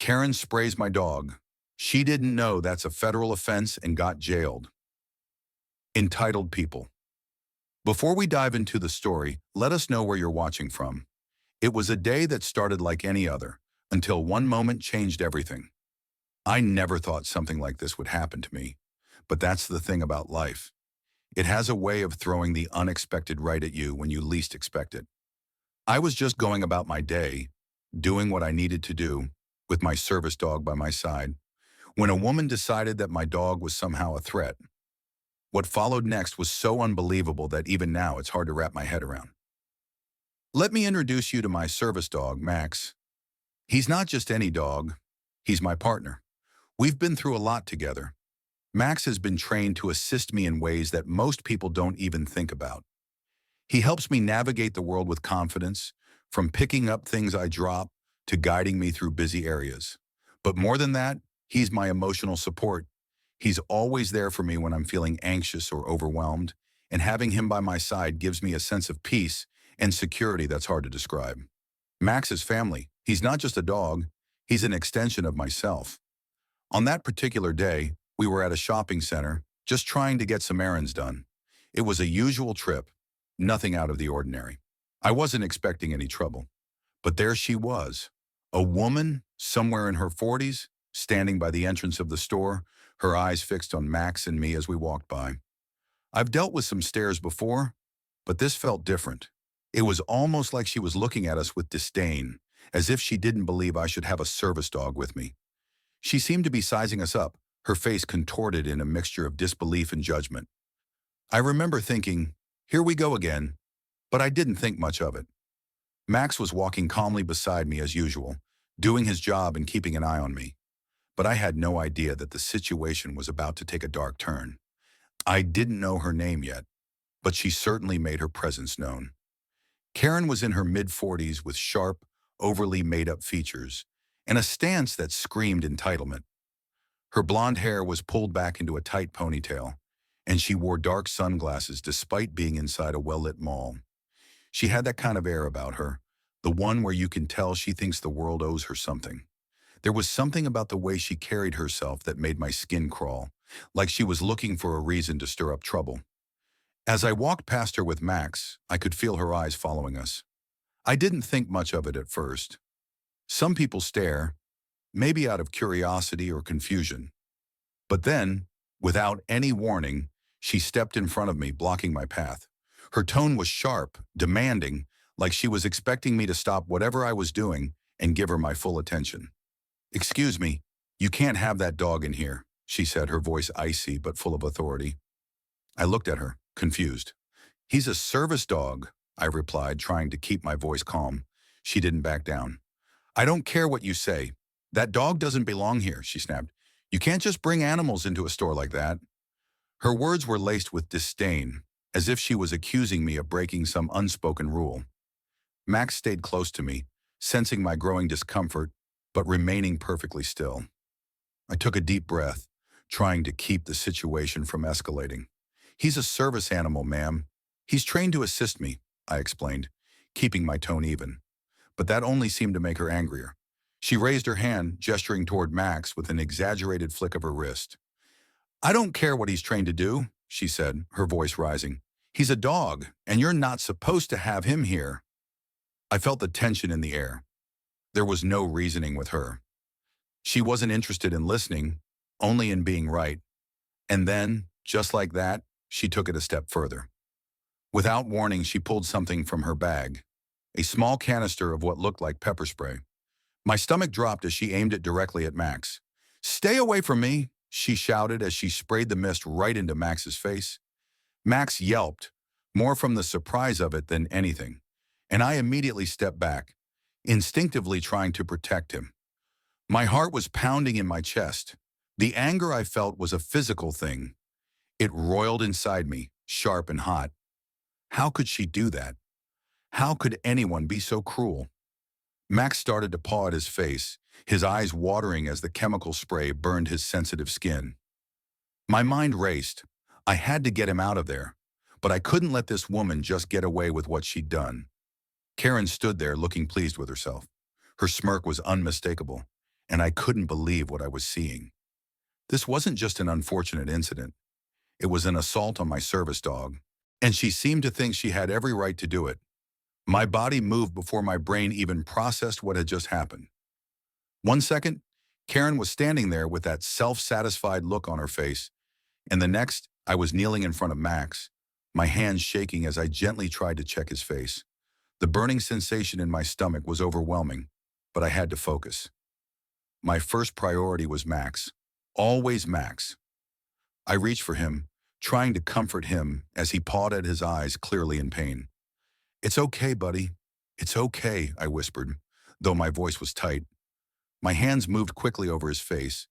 Karen sprays my dog. She didn't know that's a federal offense and got jailed. Entitled People. Before we dive into the story, let us know where you're watching from. It was a day that started like any other, until one moment changed everything. I never thought something like this would happen to me, but that's the thing about life. It has a way of throwing the unexpected right at you when you least expect it. I was just going about my day, doing what I needed to do, with my service dog by my side, when a woman decided that my dog was somehow a threat. What followed next was so unbelievable that even now it's hard to wrap my head around. Let me introduce you to my service dog, Max. He's not just any dog, he's my partner. We've been through a lot together. Max has been trained to assist me in ways that most people don't even think about. He helps me navigate the world with confidence, from picking up things I drop to guiding me through busy areas. But more than that, he's my emotional support. He's always there for me when I'm feeling anxious or overwhelmed, and having him by my side gives me a sense of peace and security that's hard to describe. Max is family. He's not just a dog, he's an extension of myself. On that particular day, we were at a shopping center, just trying to get some errands done. It was a usual trip, nothing out of the ordinary. I wasn't expecting any trouble. But there she was, a woman, somewhere in her 40s, standing by the entrance of the store, her eyes fixed on Max and me as we walked by. I've dealt with some stares before, but this felt different. It was almost like she was looking at us with disdain, as if she didn't believe I should have a service dog with me. She seemed to be sizing us up, her face contorted in a mixture of disbelief and judgment. I remember thinking, here we go again, but I didn't think much of it. Max was walking calmly beside me as usual, doing his job and keeping an eye on me. But I had no idea that the situation was about to take a dark turn. I didn't know her name yet, but she certainly made her presence known. Karen was in her mid-40s with sharp, overly made-up features and a stance that screamed entitlement. Her blonde hair was pulled back into a tight ponytail, and she wore dark sunglasses despite being inside a well-lit mall. She had that kind of air about her, the one where you can tell she thinks the world owes her something. There was something about the way she carried herself that made my skin crawl, like she was looking for a reason to stir up trouble. As I walked past her with Max, I could feel her eyes following us. I didn't think much of it at first. Some people stare, maybe out of curiosity or confusion. But then, without any warning, she stepped in front of me, blocking my path. Her tone was sharp, demanding, like she was expecting me to stop whatever I was doing and give her my full attention. "Excuse me, you can't have that dog in here," she said, her voice icy but full of authority. I looked at her, confused. "He's a service dog," I replied, trying to keep my voice calm. She didn't back down. "I don't care what you say. That dog doesn't belong here," she snapped. "You can't just bring animals into a store like that." Her words were laced with disdain, as if she was accusing me of breaking some unspoken rule. Max stayed close to me, sensing my growing discomfort, but remaining perfectly still. I took a deep breath, trying to keep the situation from escalating. "He's a service animal, ma'am. He's trained to assist me," I explained, keeping my tone even. But that only seemed to make her angrier. She raised her hand, gesturing toward Max with an exaggerated flick of her wrist. "I don't care what he's trained to do," she said, her voice rising. "He's a dog, and you're not supposed to have him here." I felt the tension in the air. There was no reasoning with her. She wasn't interested in listening, only in being right. And then, just like that, she took it a step further. Without warning, she pulled something from her bag, a small canister of what looked like pepper spray. My stomach dropped as she aimed it directly at Max. "Stay away from me," she shouted as she sprayed the mist right into Max's face. Max yelped, more from the surprise of it than anything, and I immediately stepped back, instinctively trying to protect him. My heart was pounding in my chest. The anger I felt was a physical thing. It roiled inside me, sharp and hot. How could she do that? How could anyone be so cruel? Max started to paw at his face, his eyes watering as the chemical spray burned his sensitive skin. My mind raced. I had to get him out of there, but I couldn't let this woman just get away with what she'd done. Karen stood there looking pleased with herself. Her smirk was unmistakable, and I couldn't believe what I was seeing. This wasn't just an unfortunate incident. It was an assault on my service dog, and she seemed to think she had every right to do it. My body moved before my brain even processed what had just happened. 1 second, Karen was standing there with that self-satisfied look on her face, and the next, I was kneeling in front of Max, my hands shaking as I gently tried to check his face. The burning sensation in my stomach was overwhelming, but I had to focus. My first priority was Max. Always Max. I reached for him, trying to comfort him as he pawed at his eyes, clearly in pain. "It's okay, buddy. It's okay," I whispered, though my voice was tight. My hands moved quickly over his face,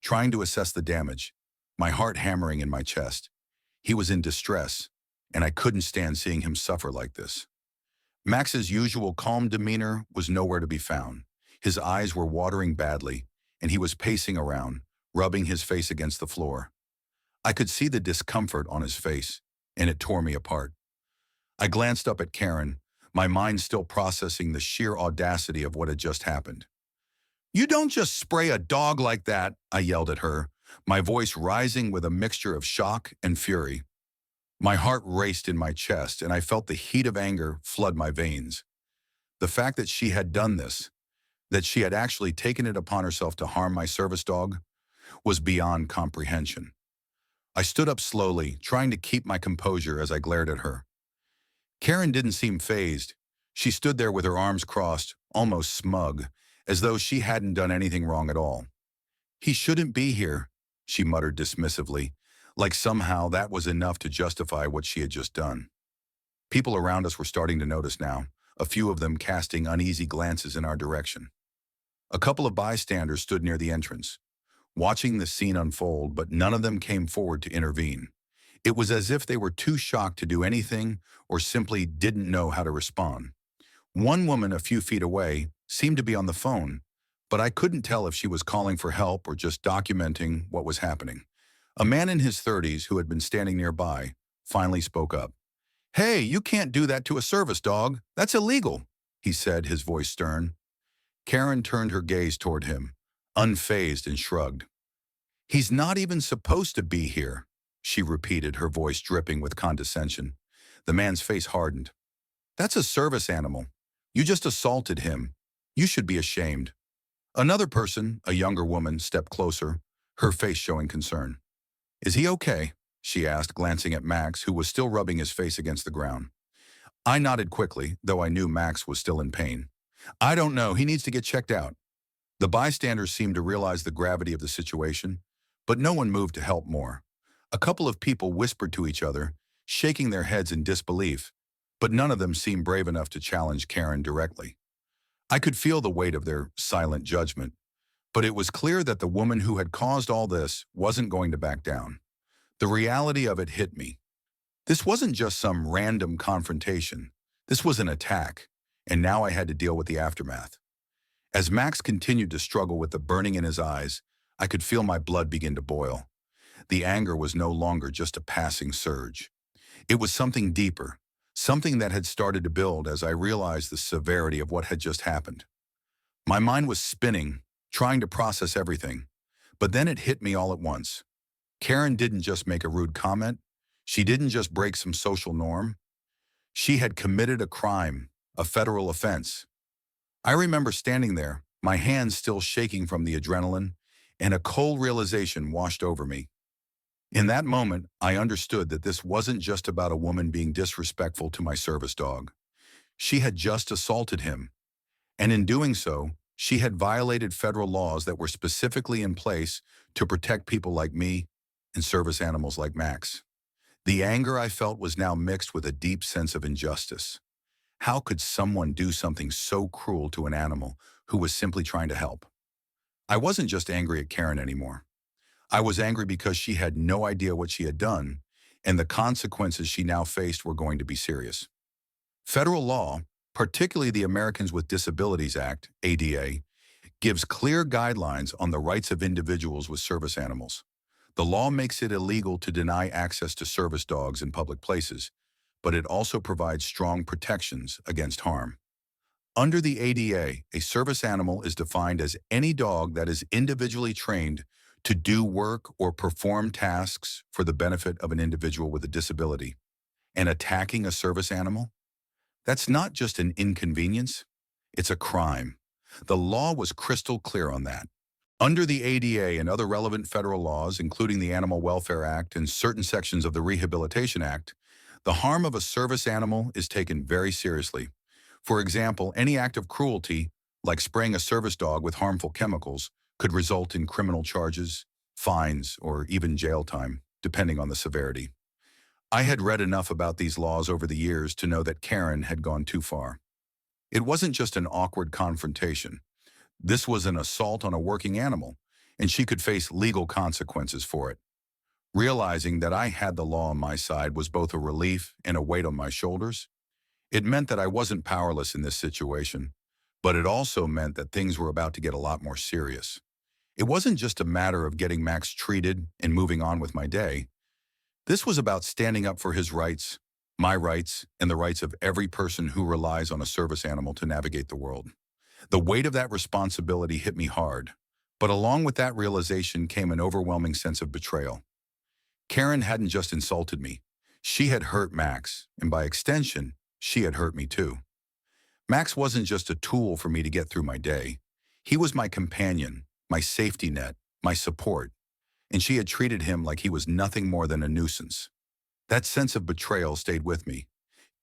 trying to assess the damage, my heart hammering in my chest. He was in distress, and I couldn't stand seeing him suffer like this. Max's usual calm demeanor was nowhere to be found. His eyes were watering badly, and he was pacing around, rubbing his face against the floor. I could see the discomfort on his face, and it tore me apart. I glanced up at Karen, my mind still processing the sheer audacity of what had just happened. "You don't just spray a dog like that," I yelled at her, my voice rising with a mixture of shock and fury. My heart raced in my chest, and I felt the heat of anger flood my veins. The fact that she had done this, that she had actually taken it upon herself to harm my service dog, was beyond comprehension. I stood up slowly, trying to keep my composure as I glared at her. Karen didn't seem fazed. She stood there with her arms crossed, almost smug, as though she hadn't done anything wrong at all. "He shouldn't be here," she muttered dismissively, like somehow that was enough to justify what she had just done. People around us were starting to notice now, a few of them casting uneasy glances in our direction. A couple of bystanders stood near the entrance, watching the scene unfold, but none of them came forward to intervene. It was as if they were too shocked to do anything or simply didn't know how to respond. One woman a few feet away seemed to be on the phone, but I couldn't tell if she was calling for help or just documenting what was happening. A man in his 30s who had been standing nearby finally spoke up. "Hey, you can't do that to a service dog. That's illegal," he said, his voice stern. Karen turned her gaze toward him, unfazed, and shrugged. "He's not even supposed to be here," she repeated, her voice dripping with condescension. The man's face hardened. "That's a service animal. You just assaulted him. You should be ashamed." Another person, a younger woman, stepped closer, her face showing concern. "Is he okay?" she asked, glancing at Max, who was still rubbing his face against the ground. I nodded quickly, though I knew Max was still in pain. "I don't know. He needs to get checked out." The bystanders seemed to realize the gravity of the situation, but no one moved to help more. A couple of people whispered to each other, shaking their heads in disbelief, but none of them seemed brave enough to challenge Karen directly. I could feel the weight of their silent judgment, but it was clear that the woman who had caused all this wasn't going to back down. The reality of it hit me. This wasn't just some random confrontation. This was an attack, and now I had to deal with the aftermath. As Max continued to struggle with the burning in his eyes, I could feel my blood begin to boil. The anger was no longer just a passing surge. It was something deeper, something that had started to build as I realized the severity of what had just happened. My mind was spinning, trying to process everything, but then it hit me all at once. Karen didn't just make a rude comment. She didn't just break some social norm. She had committed a crime, a federal offense. I remember standing there, my hands still shaking from the adrenaline, and a cold realization washed over me. In that moment, I understood that this wasn't just about a woman being disrespectful to my service dog. She had just assaulted him, and in doing so, she had violated federal laws that were specifically in place to protect people like me and service animals like Max. The anger I felt was now mixed with a deep sense of injustice. How could someone do something so cruel to an animal who was simply trying to help? I wasn't just angry at Karen anymore. I was angry because she had no idea what she had done, and the consequences she now faced were going to be serious. Federal law, particularly the Americans with Disabilities Act, ADA, gives clear guidelines on the rights of individuals with service animals. The law makes it illegal to deny access to service dogs in public places, but it also provides strong protections against harm. Under the ADA, a service animal is defined as any dog that is individually trained to do work or perform tasks for the benefit of an individual with a disability. And attacking a service animal? That's not just an inconvenience, it's a crime. The law was crystal clear on that. Under the ADA and other relevant federal laws, including the Animal Welfare Act and certain sections of the Rehabilitation Act, the harm of a service animal is taken very seriously. For example, any act of cruelty, like spraying a service dog with harmful chemicals, could result in criminal charges, fines, or even jail time, depending on the severity. I had read enough about these laws over the years to know that Karen had gone too far. It wasn't just an awkward confrontation. This was an assault on a working animal, and she could face legal consequences for it. Realizing that I had the law on my side was both a relief and a weight on my shoulders. It meant that I wasn't powerless in this situation, but it also meant that things were about to get a lot more serious. It wasn't just a matter of getting Max treated and moving on with my day. This was about standing up for his rights, my rights, and the rights of every person who relies on a service animal to navigate the world. The weight of that responsibility hit me hard, but along with that realization came an overwhelming sense of betrayal. Karen hadn't just insulted me. She had hurt Max, and by extension, she had hurt me too. Max wasn't just a tool for me to get through my day. He was my companion, my safety net, my support, and she had treated him like he was nothing more than a nuisance. That sense of betrayal stayed with me,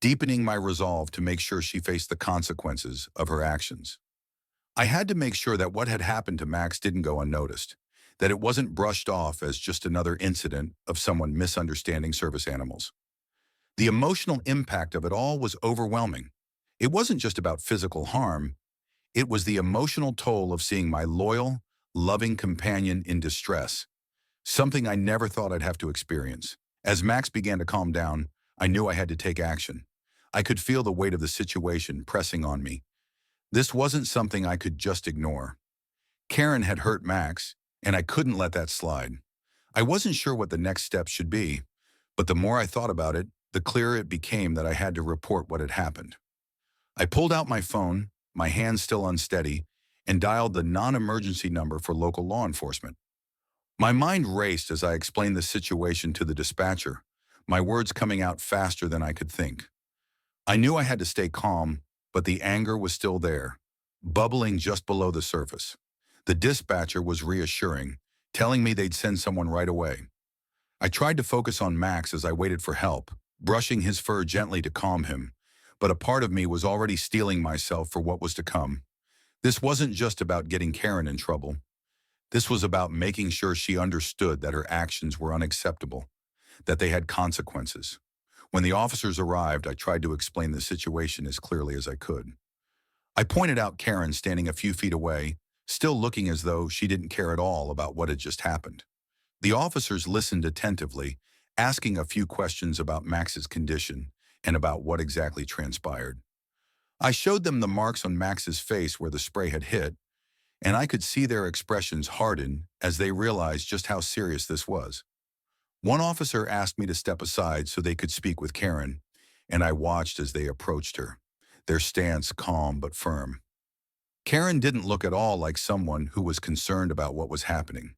deepening my resolve to make sure she faced the consequences of her actions. I had to make sure that what had happened to Max didn't go unnoticed, that it wasn't brushed off as just another incident of someone misunderstanding service animals. The emotional impact of it all was overwhelming. It wasn't just about physical harm, it was the emotional toll of seeing my loyal, loving companion in distress, something I never thought I'd have to experience. As Max began to calm down, I knew I had to take action. I could feel the weight of the situation pressing on me. This wasn't something I could just ignore. Karen had hurt Max, and I couldn't let that slide. I wasn't sure what the next step should be, but the more I thought about it, the clearer it became that I had to report what had happened. I pulled out my phone, my hands still unsteady, and dialed the non-emergency number for local law enforcement. My mind raced as I explained the situation to the dispatcher, my words coming out faster than I could think. I knew I had to stay calm, but the anger was still there, bubbling just below the surface. The dispatcher was reassuring, telling me they'd send someone right away. I tried to focus on Max as I waited for help, brushing his fur gently to calm him, but a part of me was already steeling myself for what was to come. This wasn't just about getting Karen in trouble. This was about making sure she understood that her actions were unacceptable, that they had consequences. When the officers arrived, I tried to explain the situation as clearly as I could. I pointed out Karen standing a few feet away, still looking as though she didn't care at all about what had just happened. The officers listened attentively, asking a few questions about Max's condition and about what exactly transpired. I showed them the marks on Max's face where the spray had hit, and I could see their expressions harden as they realized just how serious this was. One officer asked me to step aside so they could speak with Karen, and I watched as they approached her, their stance calm but firm. Karen didn't look at all like someone who was concerned about what was happening.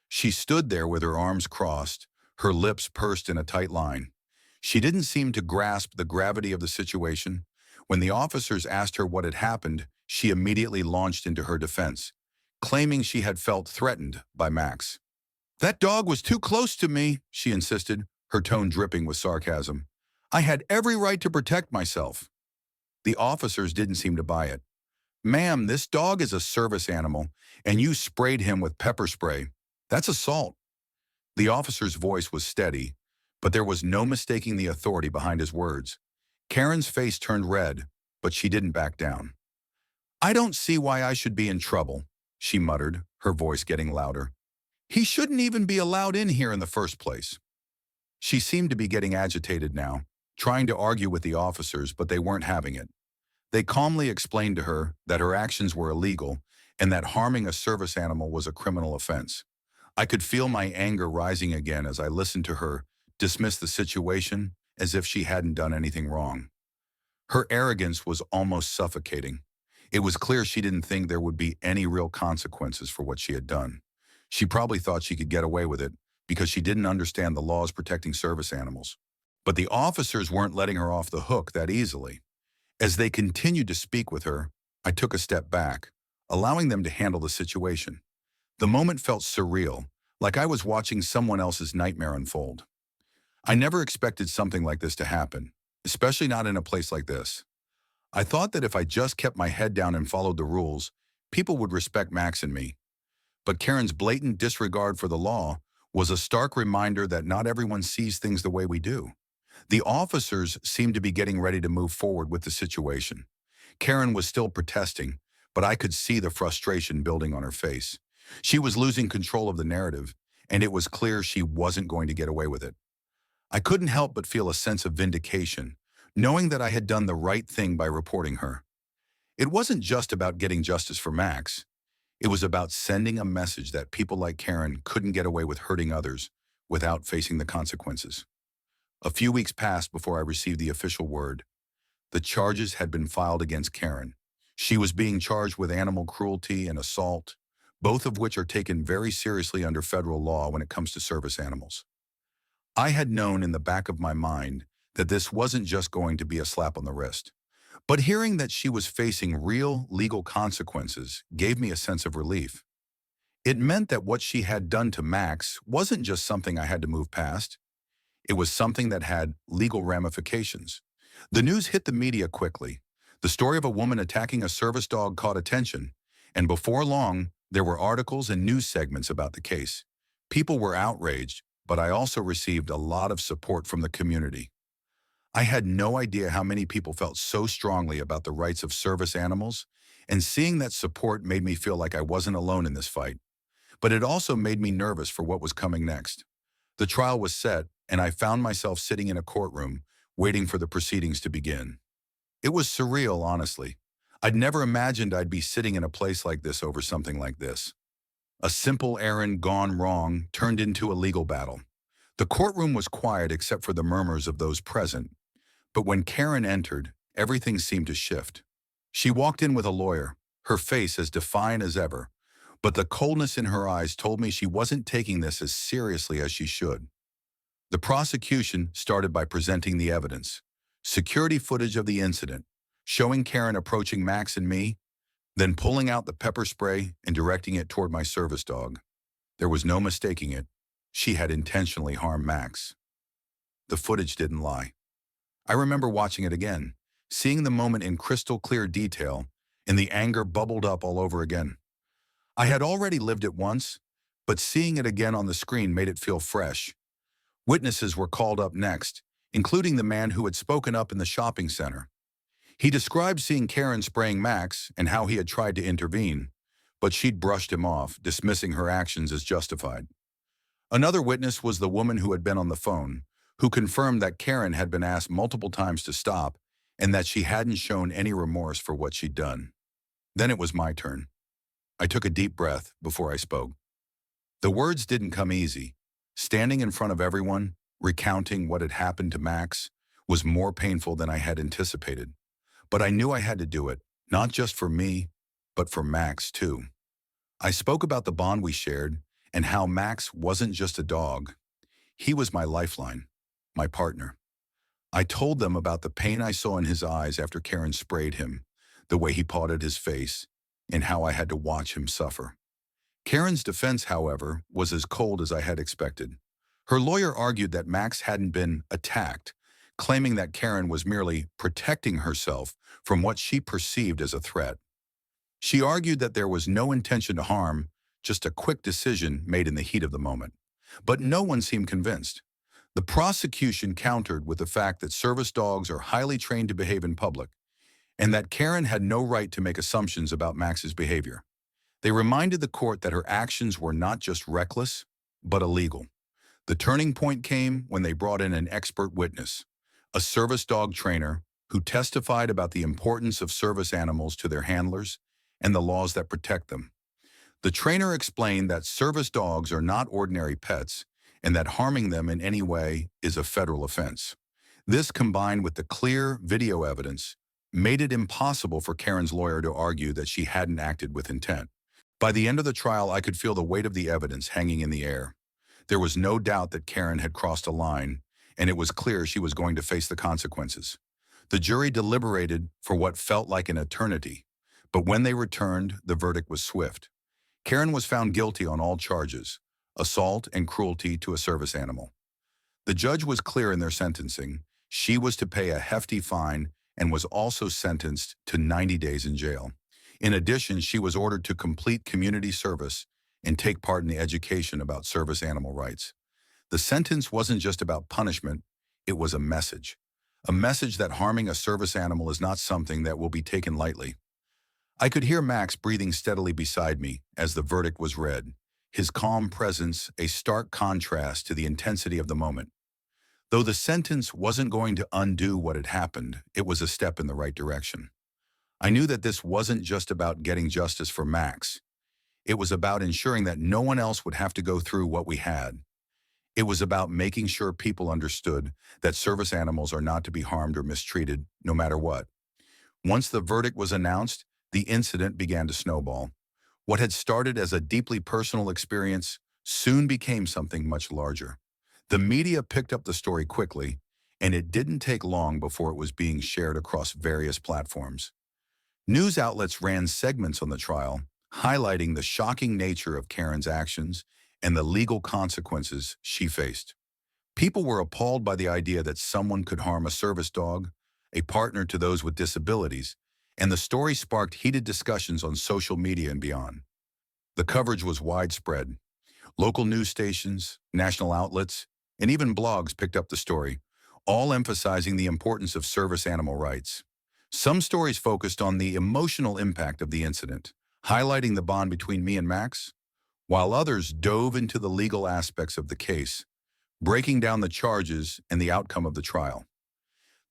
She stood there with her arms crossed, her lips pursed in a tight line. She didn't seem to grasp the gravity of the situation. When the officers asked her what had happened, she immediately launched into her defense, claiming she had felt threatened by Max. "That dog was too close to me," she insisted, her tone dripping with sarcasm. "I had every right to protect myself." The officers didn't seem to buy it. "Ma'am, this dog is a service animal, and you sprayed him with pepper spray. That's assault." The officer's voice was steady, but there was no mistaking the authority behind his words. Karen's face turned red, but she didn't back down. "I don't see why I should be in trouble," she muttered, her voice getting louder. "He shouldn't even be allowed in here in the first place." She seemed to be getting agitated now, trying to argue with the officers, but they weren't having it. They calmly explained to her that her actions were illegal and that harming a service animal was a criminal offense. I could feel my anger rising again as I listened to her dismiss the situation as if she hadn't done anything wrong. Her arrogance was almost suffocating. It was clear she didn't think there would be any real consequences for what she had done. She probably thought she could get away with it because she didn't understand the laws protecting service animals. But the officers weren't letting her off the hook that easily. As they continued to speak with her, I took a step back, allowing them to handle the situation. The moment felt surreal, like I was watching someone else's nightmare unfold. I never expected something like this to happen, especially not in a place like this. I thought that if I just kept my head down and followed the rules, people would respect Max and me. But Karen's blatant disregard for the law was a stark reminder that not everyone sees things the way we do. The officers seemed to be getting ready to move forward with the situation. Karen was still protesting, but I could see the frustration building on her face. She was losing control of the narrative, and it was clear she wasn't going to get away with it. I couldn't help but feel a sense of vindication, knowing that I had done the right thing by reporting her. It wasn't just about getting justice for Max. It was about sending a message that people like Karen couldn't get away with hurting others without facing the consequences. A few weeks passed before I received the official word. The charges had been filed against Karen. She was being charged with animal cruelty and assault, both of which are taken very seriously under federal law when it comes to service animals. I had known in the back of my mind that this wasn't just going to be a slap on the wrist. But hearing that she was facing real legal consequences gave me a sense of relief. It meant that what she had done to Max wasn't just something I had to move past. It was something that had legal ramifications. The news hit the media quickly. The story of a woman attacking a service dog caught attention, and before long, there were articles and news segments about the case. People were outraged, but I also received a lot of support from the community. I had no idea how many people felt so strongly about the rights of service animals, and seeing that support made me feel like I wasn't alone in this fight. But it also made me nervous for what was coming next. The trial was set, and I found myself sitting in a courtroom, waiting for the proceedings to begin. It was surreal, honestly. I'd never imagined I'd be sitting in a place like this over something like this. A simple errand gone wrong turned into a legal battle. The courtroom was quiet except for the murmurs of those present. But when Karen entered, everything seemed to shift. She walked in with a lawyer, her face as defiant as ever, but the coldness in her eyes told me she wasn't taking this as seriously as she should. The prosecution started by presenting the evidence, security footage of the incident, showing Karen approaching Max and me, then pulling out the pepper spray and directing it toward my service dog. There was no mistaking it. She had intentionally harmed Max. The footage didn't lie. I remember watching it again, seeing the moment in crystal clear detail, and the anger bubbled up all over again. I had already lived it once, but seeing it again on the screen made it feel fresh. Witnesses were called up next, including the man who had spoken up in the shopping center. He described seeing Karen spraying Max and how he had tried to intervene, but she'd brushed him off, dismissing her actions as justified. Another witness was the woman who had been on the phone, who confirmed that Karen had been asked multiple times to stop and that she hadn't shown any remorse for what she'd done. Then it was my turn. I took a deep breath before I spoke. The words didn't come easy. Standing in front of everyone, recounting what had happened to Max, was more painful than I had anticipated. But I knew I had to do it, not just for me, but for Max too. I spoke about the bond we shared and how Max wasn't just a dog. He was my lifeline, my partner. I told them about the pain I saw in his eyes after Karen sprayed him, the way he pawed at his face, and how I had to watch him suffer. Karen's defense, however, was as cold as I had expected. Her lawyer argued that Max hadn't been attacked, claiming that Karen was merely protecting herself from what she perceived as a threat. She argued that there was no intention to harm, just a quick decision made in the heat of the moment. But no one seemed convinced. The prosecution countered with the fact that service dogs are highly trained to behave in public, and that Karen had no right to make assumptions about Max's behavior. They reminded the court that her actions were not just reckless, but illegal. The turning point came when they brought in an expert witness, a service dog trainer who testified about the importance of service animals to their handlers and the laws that protect them. The trainer explained that service dogs are not ordinary pets and that harming them in any way is a federal offense. This, combined with the clear video evidence, made it impossible for Karen's lawyer to argue that she hadn't acted with intent. By the end of the trial, I could feel the weight of the evidence hanging in the air. There was no doubt that Karen had crossed a line, and it was clear she was going to face the consequences. The jury deliberated for what felt like an eternity, but when they returned, the verdict was swift. Karen was found guilty on all charges: assault and cruelty to a service animal. The judge was clear in their sentencing. She was to pay a hefty fine and was also sentenced to 90 days in jail. In addition, she was ordered to complete community service and take part in the education about service animal rights. The sentence wasn't just about punishment, it was a message. A message that harming a service animal is not something that will be taken lightly. I could hear Max breathing steadily beside me as the verdict was read, his calm presence a stark contrast to the intensity of the moment. Though the sentence wasn't going to undo what had happened, it was a step in the right direction. I knew that this wasn't just about getting justice for Max. It was about ensuring that no one else would have to go through what we had. It was about making sure people understood that service animals are not to be harmed or mistreated, no matter what. Once the verdict was announced, the incident began to snowball. What had started as a deeply personal experience soon became something much larger. The media picked up the story quickly, and it didn't take long before it was being shared across various platforms. News outlets ran segments on the trial, highlighting the shocking nature of Karen's actions and the legal consequences she faced. People were appalled by the idea that someone could harm a service dog, a partner to those with disabilities, and the story sparked heated discussions on social media and beyond. The coverage was widespread. Local news stations, national outlets, and even blogs picked up the story, all emphasizing the importance of service animal rights. Some stories focused on the emotional impact of the incident, highlighting the bond between me and Max, while others dove into the legal aspects of the case, breaking down the charges and the outcome of the trial.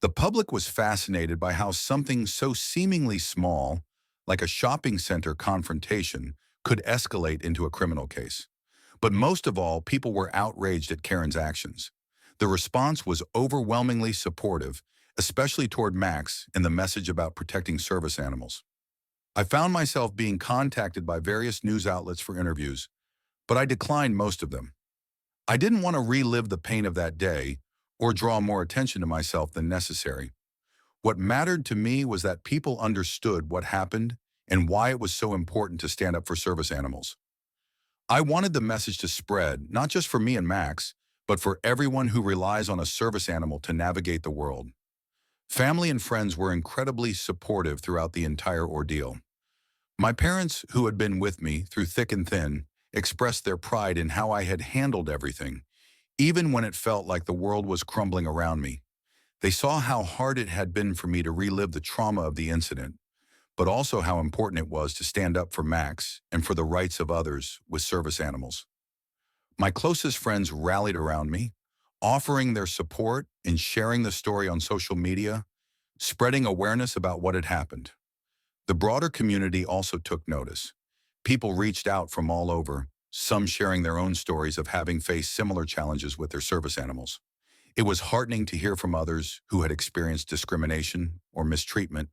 The public was fascinated by how something so seemingly small, like a shopping center confrontation, could escalate into a criminal case. But most of all, people were outraged at Karen's actions. The response was overwhelmingly supportive, especially toward Max and the message about protecting service animals. I found myself being contacted by various news outlets for interviews, but I declined most of them. I didn't want to relive the pain of that day or draw more attention to myself than necessary. What mattered to me was that people understood what happened and why it was so important to stand up for service animals. I wanted the message to spread, not just for me and Max, but for everyone who relies on a service animal to navigate the world. Family and friends were incredibly supportive throughout the entire ordeal. My parents, who had been with me through thick and thin, expressed their pride in how I had handled everything, even when it felt like the world was crumbling around me. They saw how hard it had been for me to relive the trauma of the incident, but also how important it was to stand up for Max and for the rights of others with service animals. My closest friends rallied around me, offering their support and sharing the story on social media, spreading awareness about what had happened. The broader community also took notice. People reached out from all over, some sharing their own stories of having faced similar challenges with their service animals. It was heartening to hear from others who had experienced discrimination or mistreatment,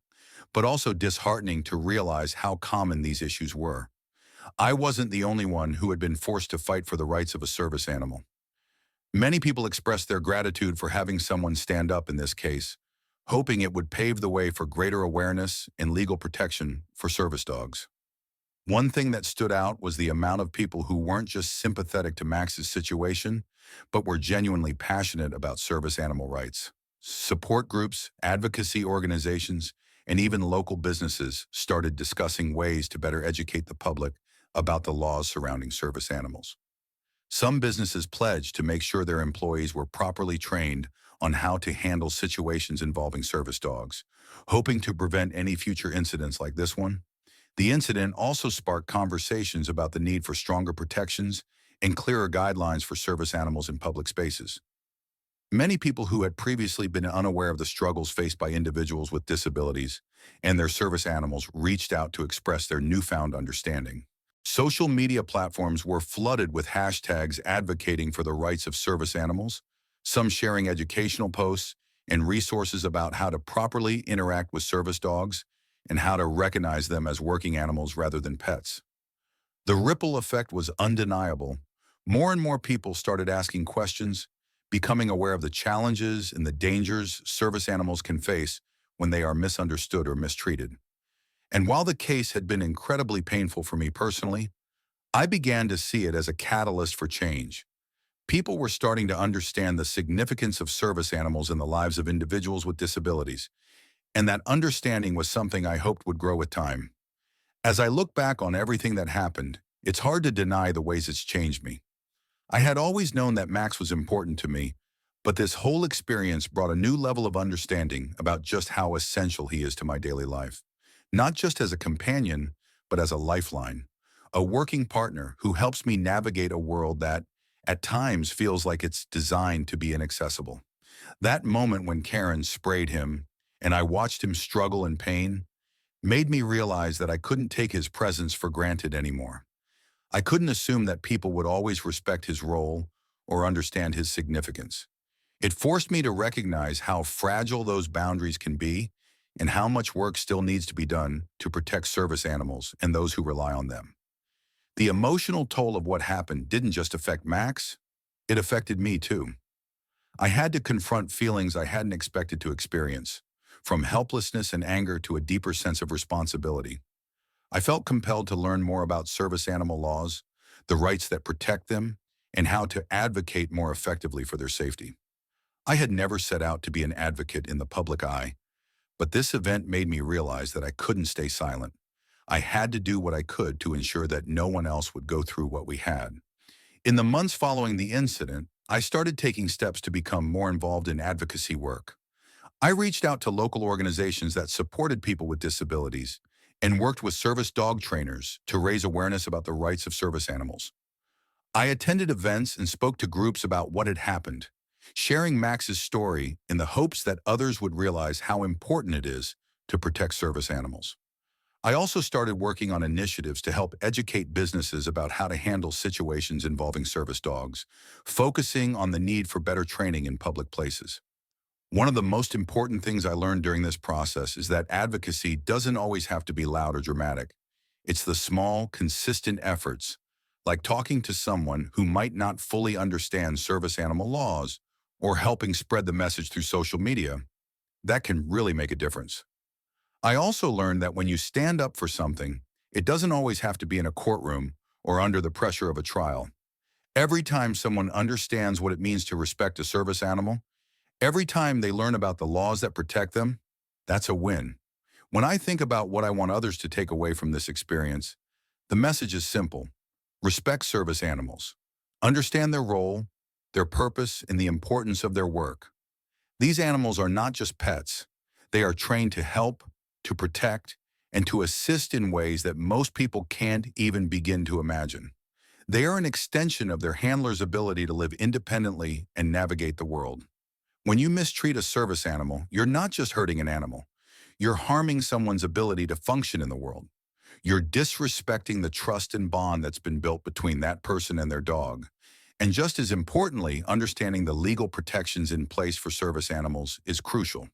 but also disheartening to realize how common these issues were. I wasn't the only one who had been forced to fight for the rights of a service animal. Many people expressed their gratitude for having someone stand up in this case, hoping it would pave the way for greater awareness and legal protection for service dogs. One thing that stood out was the amount of people who weren't just sympathetic to Max's situation, but were genuinely passionate about service animal rights. Support groups, advocacy organizations, and even local businesses started discussing ways to better educate the public about the laws surrounding service animals. Some businesses pledged to make sure their employees were properly trained on how to handle situations involving service dogs, hoping to prevent any future incidents like this one. The incident also sparked conversations about the need for stronger protections and clearer guidelines for service animals in public spaces. Many people who had previously been unaware of the struggles faced by individuals with disabilities and their service animals reached out to express their newfound understanding. Social media platforms were flooded with hashtags advocating for the rights of service animals, some sharing educational posts and resources about how to properly interact with service dogs and how to recognize them as working animals rather than pets. The ripple effect was undeniable. More and more people started asking questions, becoming aware of the challenges and the dangers service animals can face when they are misunderstood or mistreated. And while the case had been incredibly painful for me personally, I began to see it as a catalyst for change. People were starting to understand the significance of service animals in the lives of individuals with disabilities, and that understanding was something I hoped would grow with time. As I look back on everything that happened, it's hard to deny the ways it's changed me. I had always known that Max was important to me, but this whole experience brought a new level of understanding about just how essential he is to my daily life. Not just as a companion, but as a lifeline, a working partner who helps me navigate a world that, at times, feels like it's designed to be inaccessible. That moment when Karen sprayed him, and I watched him struggle in pain, made me realize that I couldn't take his presence for granted anymore. I couldn't assume that people would always respect his role or understand his significance. It forced me to recognize how fragile those boundaries can be and how much work still needs to be done to protect service animals and those who rely on them. The emotional toll of what happened didn't just affect Max, it affected me too. I had to confront feelings I hadn't expected to experience, from helplessness and anger to a deeper sense of responsibility. I felt compelled to learn more about service animal laws, the rights that protect them, and how to advocate more effectively for their safety. I had never set out to be an advocate in the public eye, but this event made me realize that I couldn't stay silent. I had to do what I could to ensure that no one else would go through what we had. In the months following the incident, I started taking steps to become more involved in advocacy work. I reached out to local organizations that supported people with disabilities and worked with service dog trainers to raise awareness about the rights of service animals. I attended events and spoke to groups about what had happened, sharing Max's story in the hopes that others would realize how important it is to protect service animals. I also started working on initiatives to help educate businesses about how to handle situations involving service dogs, focusing on the need for better training in public places. One of the most important things I learned during this process is that advocacy doesn't always have to be loud or dramatic. It's the small, consistent efforts, like talking to someone who might not fully understand service animal laws or helping spread the message through social media, that can really make a difference. I also learned that when you stand up for something, it doesn't always have to be in a courtroom or under the pressure of a trial. Every time someone understands what it means to respect a service animal, every time they learn about the laws that protect them, that's a win. When I think about what I want others to take away from this experience, the message is simple. Respect service animals. Understand their role, their purpose, and the importance of their work. These animals are not just pets. They are trained to help, to protect, and to assist in ways that most people can't even begin to imagine. They are an extension of their handler's ability to live independently and navigate the world. When you mistreat a service animal, you're not just hurting an animal. You're harming someone's ability to function in the world. You're disrespecting the trust and bond that's been built between that person and their dog. And just as importantly, understanding the legal protections in place for service animals is crucial.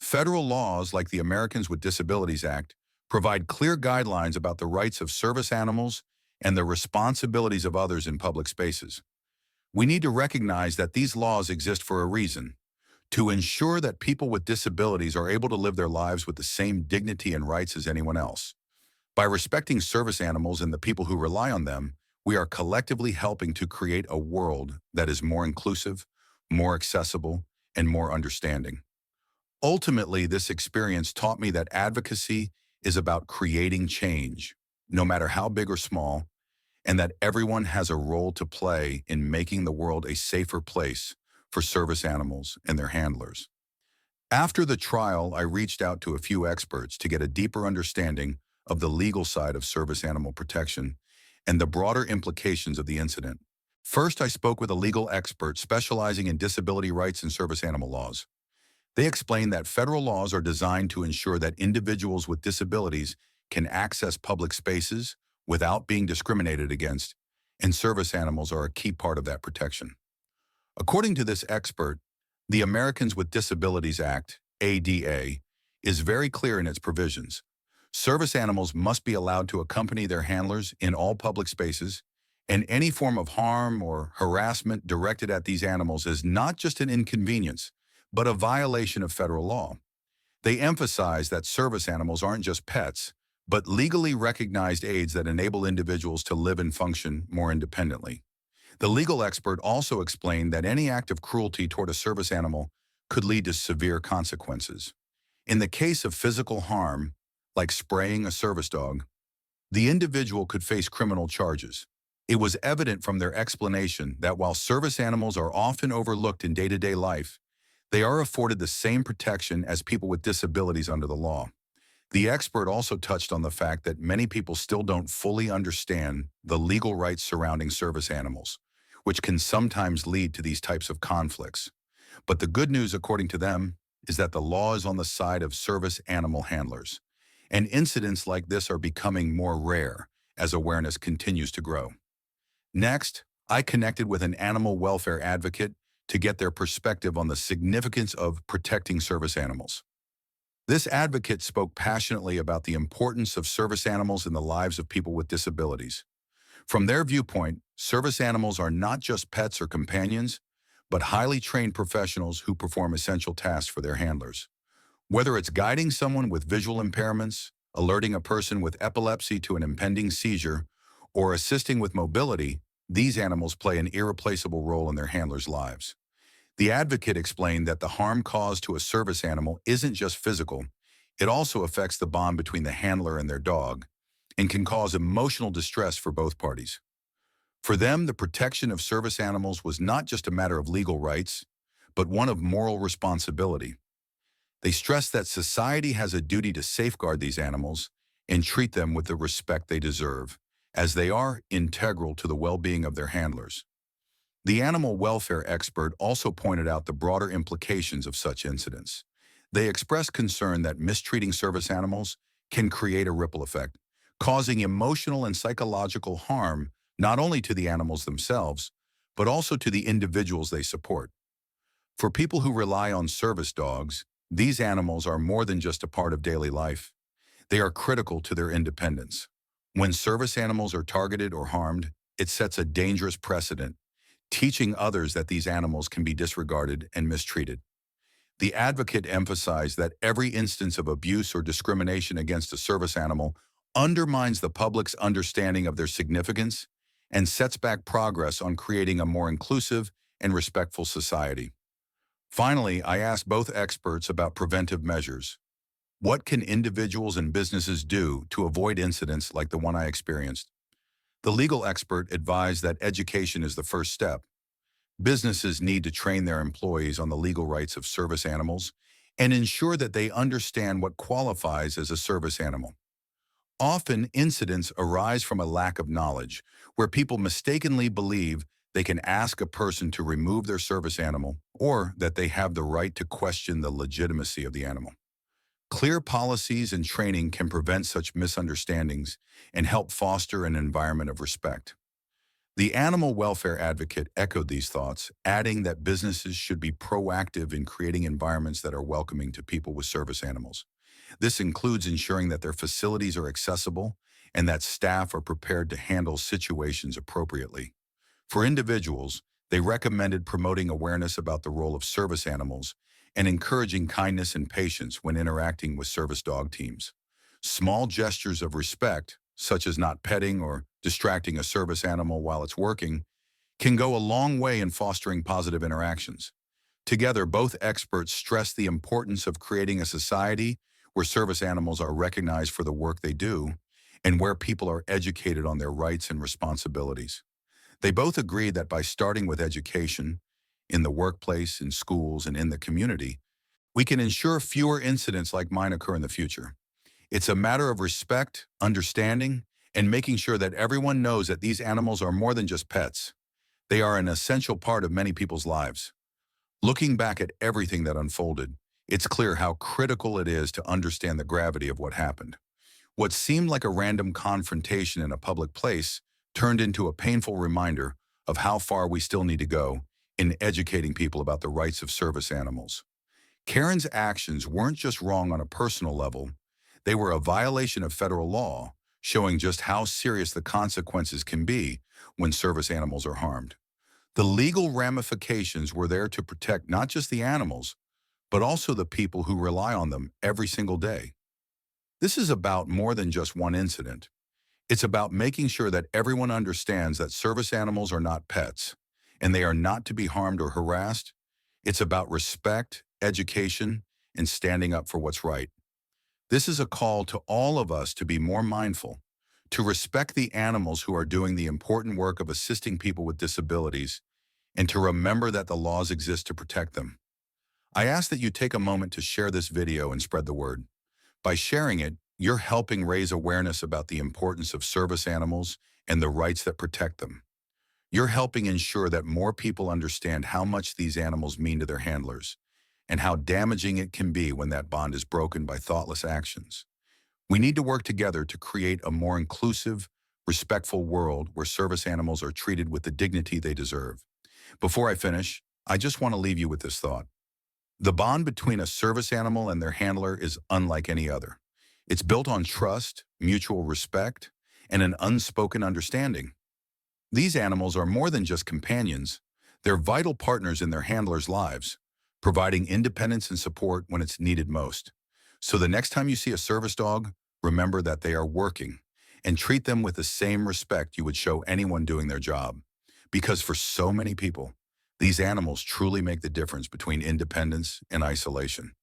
Federal laws like the Americans with Disabilities Act provide clear guidelines about the rights of service animals and the responsibilities of others in public spaces. We need to recognize that these laws exist for a reason, to ensure that people with disabilities are able to live their lives with the same dignity and rights as anyone else. By respecting service animals and the people who rely on them, we are collectively helping to create a world that is more inclusive, more accessible, and more understanding. Ultimately, this experience taught me that advocacy is about creating change, no matter how big or small, and that everyone has a role to play in making the world a safer place for service animals and their handlers. After the trial, I reached out to a few experts to get a deeper understanding of the legal side of service animal protection and the broader implications of the incident. First, I spoke with a legal expert specializing in disability rights and service animal laws. They explained that federal laws are designed to ensure that individuals with disabilities can access public spaces without being discriminated against, and service animals are a key part of that protection. According to this expert, The Americans with Disabilities Act, ADA, is very clear in its provisions. Service animals must be allowed to accompany their handlers in all public spaces, and any form of harm or harassment directed at these animals is not just an inconvenience, but a violation of federal law. They emphasize that service animals aren't just pets, but legally recognized aids that enable individuals to live and function more independently. The legal expert also explained that any act of cruelty toward a service animal could lead to severe consequences. In the case of physical harm, like spraying a service dog, the individual could face criminal charges. It was evident from their explanation that while service animals are often overlooked in day-to-day life, they are afforded the same protection as people with disabilities under the law. The expert also touched on the fact that many people still don't fully understand the legal rights surrounding service animals, which can sometimes lead to these types of conflicts. But the good news, according to them, is that the law is on the side of service animal handlers, and incidents like this are becoming more rare as awareness continues to grow. Next, I connected with an animal welfare advocate to get their perspective on the significance of protecting service animals. This advocate spoke passionately about the importance of service animals in the lives of people with disabilities. From their viewpoint, service animals are not just pets or companions, but highly trained professionals who perform essential tasks for their handlers. Whether it's guiding someone with visual impairments, alerting a person with epilepsy to an impending seizure, or assisting with mobility, these animals play an irreplaceable role in their handlers' lives. The advocate explained that the harm caused to a service animal isn't just physical, it also affects the bond between the handler and their dog, and can cause emotional distress for both parties. For them, the protection of service animals was not just a matter of legal rights, but one of moral responsibility. They stressed that society has a duty to safeguard these animals and treat them with the respect they deserve, as they are integral to the well-being of their handlers. The animal welfare expert also pointed out the broader implications of such incidents. They expressed concern that mistreating service animals can create a ripple effect, causing emotional and psychological harm not only to the animals themselves, but also to the individuals they support. For people who rely on service dogs, these animals are more than just a part of daily life. They are critical to their independence. When service animals are targeted or harmed, it sets a dangerous precedent, teaching others that these animals can be disregarded and mistreated. The advocate emphasized that every instance of abuse or discrimination against a service animal undermines the public's understanding of their significance and sets back progress on creating a more inclusive and respectful society. Finally, I asked both experts about preventive measures. What can individuals and businesses do to avoid incidents like the one I experienced? The legal expert advised that education is the first step. Businesses need to train their employees on the legal rights of service animals and ensure that they understand what qualifies as a service animal. Often, incidents arise from a lack of knowledge, where people mistakenly believe they can ask a person to remove their service animal or that they have the right to question the legitimacy of the animal. Clear policies and training can prevent such misunderstandings and help foster an environment of respect. The animal welfare advocate echoed these thoughts, adding that businesses should be proactive in creating environments that are welcoming to people with service animals. This includes ensuring that their facilities are accessible and that staff are prepared to handle situations appropriately. For individuals, they recommended promoting awareness about the role of service animals and encouraging kindness and patience when interacting with service dog teams. Small gestures of respect, such as not petting or distracting a service animal while it's working, can go a long way in fostering positive interactions. Together, both experts stress the importance of creating a society where service animals are recognized for the work they do and where people are educated on their rights and responsibilities. They both agree that by starting with education, in the workplace, in schools, and in the community, we can ensure fewer incidents like mine occur in the future. It's a matter of respect, understanding, and making sure that everyone knows that these animals are more than just pets. They are an essential part of many people's lives. Looking back at everything that unfolded, it's clear how critical it is to understand the gravity of what happened. What seemed like a random confrontation in a public place turned into a painful reminder of how far we still need to go in educating people about the rights of service animals. Karen's actions weren't just wrong on a personal level, they were a violation of federal law, showing just how serious the consequences can be when service animals are harmed. The legal ramifications were there to protect not just the animals, but also the people who rely on them every single day. This is about more than just one incident. It's about making sure that everyone understands that service animals are not pets, and they are not to be harmed or harassed. It's about respect, education, and standing up for what's right. This is a call to all of us to be more mindful, to respect the animals who are doing the important work of assisting people with disabilities, and to remember that the laws exist to protect them. I ask that you take a moment to share this video and spread the word. By sharing it, you're helping raise awareness about the importance of service animals and the rights that protect them. You're helping ensure that more people understand how much these animals mean to their handlers and how damaging it can be when that bond is broken by thoughtless actions. We need to work together to create a more inclusive, respectful world where service animals are treated with the dignity they deserve. Before I finish, I just want to leave you with this thought. The bond between a service animal and their handler is unlike any other. It's built on trust, mutual respect, and an unspoken understanding. These animals are more than just companions. They're vital partners in their handlers' lives, providing independence and support when it's needed most. So the next time you see a service dog, remember that they are working, and treat them with the same respect you would show anyone doing their job. Because for so many people, these animals truly make the difference between independence and isolation.